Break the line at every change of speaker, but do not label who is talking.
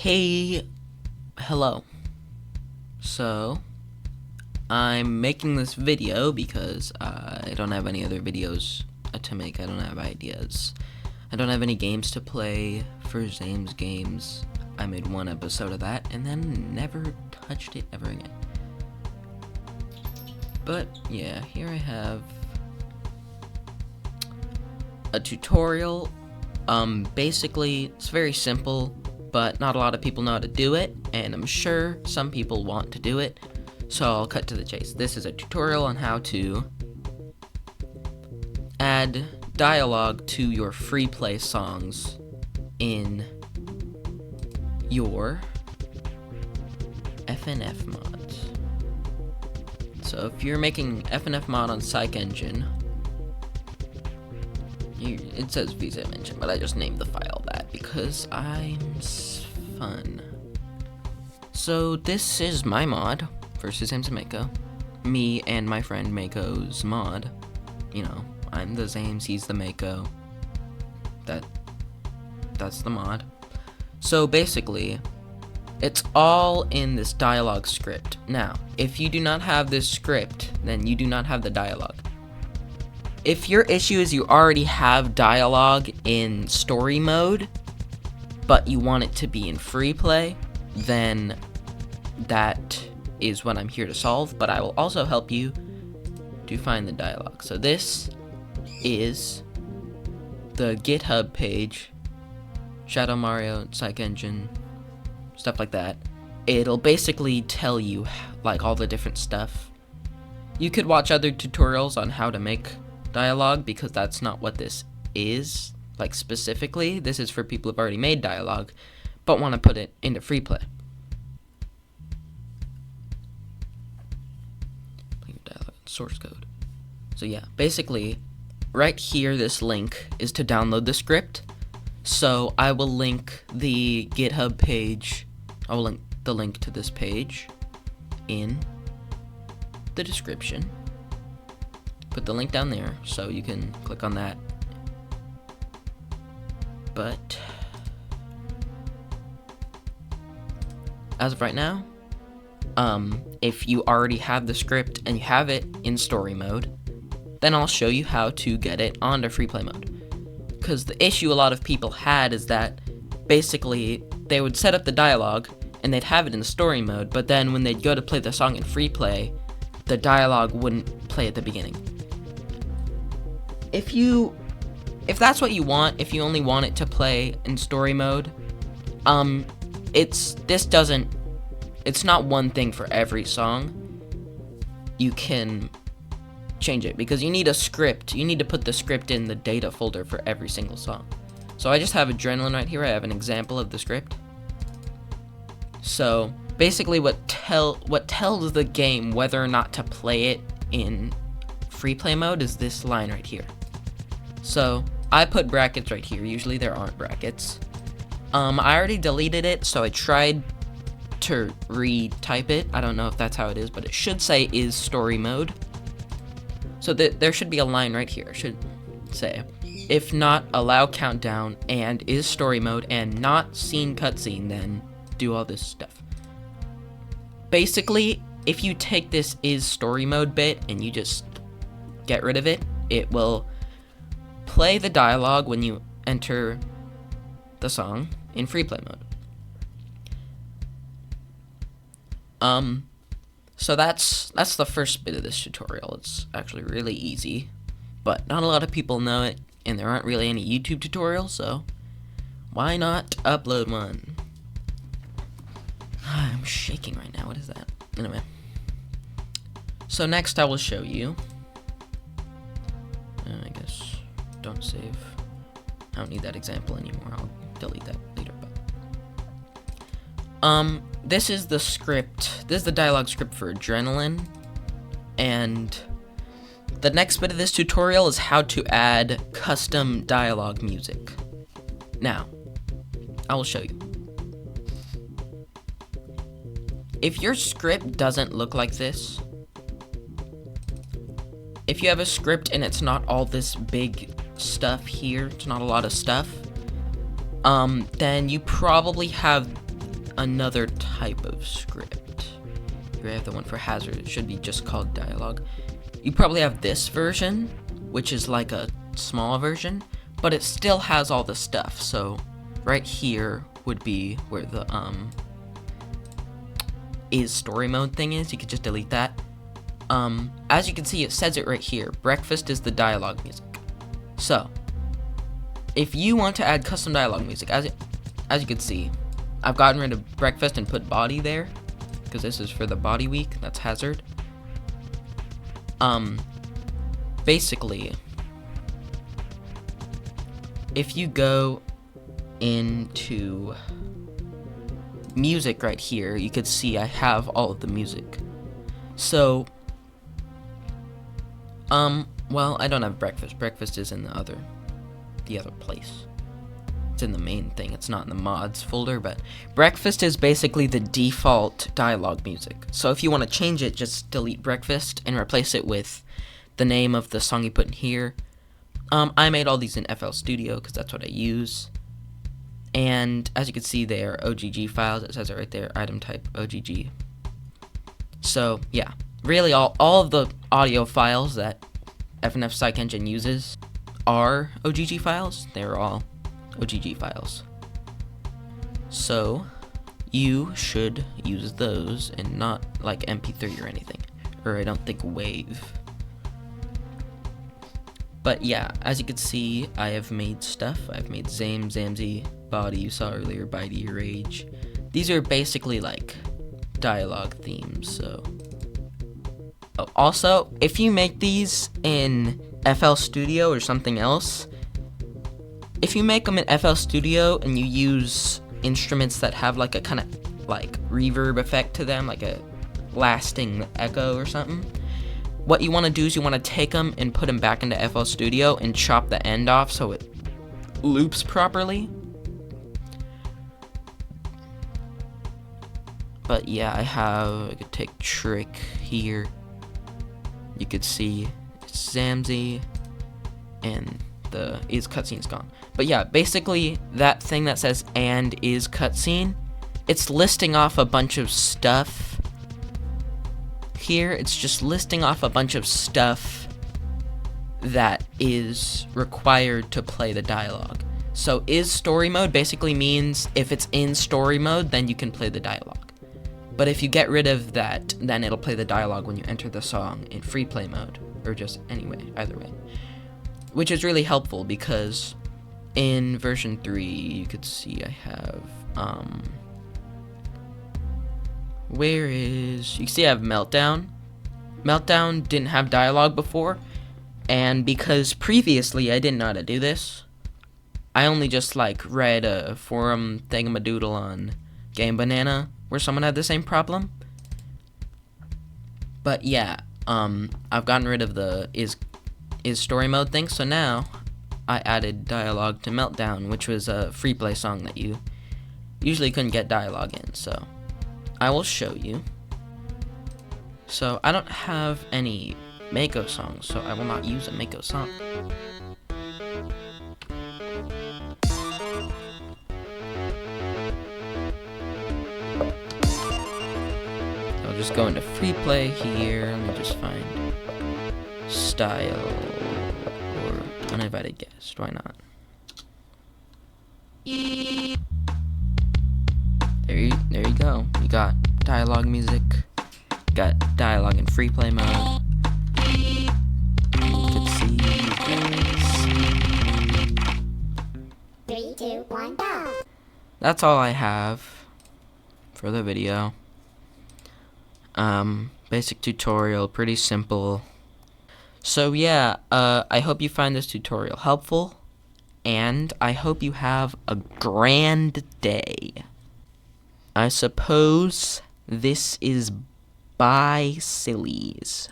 Hello. So, I'm making this video because I don't have any other videos to make. I don't have ideas. I don't have any games to play for ZAMSE games. I made one episode of that and then never touched it ever again. But yeah, here I have a tutorial. Basically, it's very simple, but not a lot of people know how to do it, and I'm sure some people want to do it, so I'll cut to the chase. This is a tutorial on how to add dialogue to your Freeplay songs in your FNF mods. So if you're making FNF mod on Psych Engine, it says VVVVVVVVVVVVV Engine, but I just named the file that because I'm fun. So this is my mod versus ZAMSE Mako. Me and my friend Mako's mod. You know, I'm the ZAMSE, he's the Mako. That's the mod. So basically, it's all in this dialogue script. Now, if you do not have this script, then you do not have the dialogue. If your issue is you already have dialogue in story mode, but you want it to be in Freeplay, then that is what I'm here to solve, but I will also help you to find the dialogue. So this is the Github page, Shadow Mario, Psych Engine, stuff like that. It'll basically tell you like all the different stuff. You could watch other tutorials on how to make dialogue, because that's not what this is, like specifically. This is for people who've already made dialogue but want to put it into Freeplay. Source code. So yeah, basically right here, this link is to download the script. So I will link the GitHub page. I will link the link to this page in the description. Put the link down there so you can click on that. But as of right now, if you already have the script and you have it in story mode, then I'll show you how to get it onto Freeplay mode. Because the issue a lot of people had is that basically they would set up the dialogue and they'd have it in story mode, but then when they'd go to play the song in Freeplay, the dialogue wouldn't play at the beginning. If that's what you want, if you only want it to play in story mode, it's not one thing for every song. You can change it because you need a script. You need to put the script in the data folder for every single song. So I just have Adrenaline right here. I have an example of the script. So basically what tells the game whether or not to play it in Freeplay mode is this line right here. So I put brackets right here. Usually there aren't brackets. I already deleted it, so I tried to retype it. I don't know if that's how it is, but it should say is story mode. So there should be a line right here. It should say, if not, allow countdown and is story mode and not scene cutscene, then do all this stuff. Basically, if you take this is story mode bit and you just get rid of it, it will play the dialogue when you enter the song in Freeplay mode. So that's the first bit of this tutorial. It's actually really easy, but not a lot of people know it, and there aren't really any YouTube tutorials, so why not upload one? I'm shaking right now. What is that? Anyway. So next I will show you. I guess don't save. I don't need that example anymore. I'll delete that later. But this is the script. This is the dialogue script for Adrenaline, and the next bit of this tutorial is how to add custom dialogue music. Now, I will show you. If your script doesn't look like this, if you have a script and it's not all this big stuff here, it's not a lot of stuff, then you probably have another type of script. Here I have the one for hazard. It should be just called dialogue. You probably have this version, which is like a small version, but it still has all the stuff. So right here would be where the is story mode thing is. You could just delete that. As you can see, it says it right here. Breakfast is the dialogue music. So if you want to add custom dialogue music, as you can see, I've gotten rid of breakfast and put body there, because this is for the body week. That's hazard. Basically, if you go into music right here, you could see I have all of the music. So, well, I don't have breakfast. Breakfast is in the other place. It's in the main thing. It's not in the mods folder, but breakfast is basically the default dialogue music. So if you want to change it, just delete breakfast and replace it with the name of the song you put in here. I made all these in FL Studio because that's what I use. And as you can see, they are OGG files. It says it right there, item type OGG. So yeah, really all of the audio files that FNF Psych Engine uses are OGG files. They're all OGG files. So you should use those and not like MP3 or anything, or I don't think WAV. But yeah, as you can see, I have made stuff. I've made ZAMSE, body you saw earlier, bitey, rage. These are basically like dialogue themes. So also, if you make these in FL Studio or something else, if you make them in FL Studio and you use instruments that have like a kind of like reverb effect to them, like a lasting echo or something, what you want to do is you want to take them and put them back into FL Studio and chop the end off so it loops properly. But yeah, I could take Trick here. You could see ZAMSE and the is cutscene's gone. But yeah, basically that thing that says and is cutscene, it's listing off a bunch of stuff. Here it's just listing off a bunch of stuff that is required to play the dialogue. So is story mode basically means if it's in story mode, then you can play the dialogue. But if you get rid of that, then it'll play the dialogue when you enter the song in Freeplay mode, or just anyway, either way. Which is really helpful because in version 3, you could see I have, you see I have Meltdown. Meltdown didn't have dialogue before, and because previously I didn't know how to do this, I only just like read a forum thingamadoodle on Game Banana where someone had the same problem. But yeah, I've gotten rid of the is story mode thing, so now I added dialogue to Meltdown, which was a Freeplay song that you usually couldn't get dialogue in, so I will show you. So I don't have any Mako songs, so I will not use a Mako song. So I'll just go into Freeplay here. Let me just find style or uninvited guest. Why not? There you go. You got dialogue music. Got dialogue in Freeplay mode. You can see this. 3, 2, 1, go. That's all I have for the video. Basic tutorial, pretty simple. So yeah, I hope you find this tutorial helpful, and I hope you have a grand day. I suppose this is Bye Sillies.